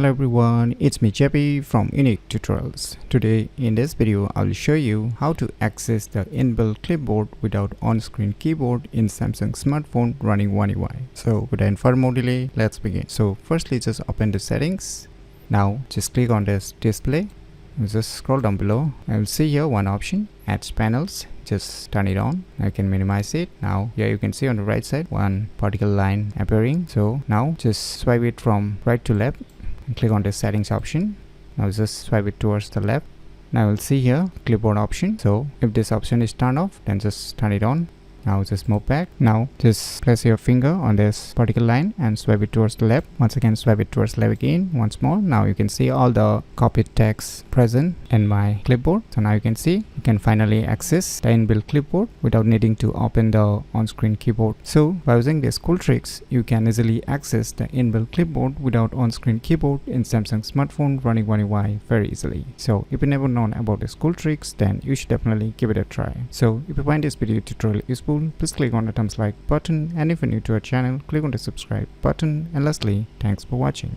Hello everyone, it's me JP from UniqueTutorials. Today in this video I will show you how to access the inbuilt clipboard without on-screen keyboard in Samsung smartphone running One UI. So without further more delay, let's begin. So firstly just open the settings. Now just click on this display. Just scroll down below. I will see here one option, Add Panels. Just turn it on. I can minimize it. Now here you can see on the right side one particle line appearing. So now just swipe it from right to left and click on the settings option. Now just swipe it towards the left. Now you'll see here clipboard option. So if this option is turned off, then just turn it on. Now just move back. Now just place your finger on this particle line and swipe it towards the left. Once again swipe it towards the left again once more. Now you can see all the copied text present in my clipboard. So now you can see you can finally access the inbuilt clipboard without needing to open the on-screen keyboard. So by using these cool tricks, you can easily access the inbuilt clipboard without on-screen keyboard in Samsung smartphone running One UI very easily. So if you never known about these cool tricks, then you should definitely give it a try. So if you find this video tutorial useful, please click on the thumbs like button, and if you're new to our channel, click on the subscribe button, and lastly, thanks for watching.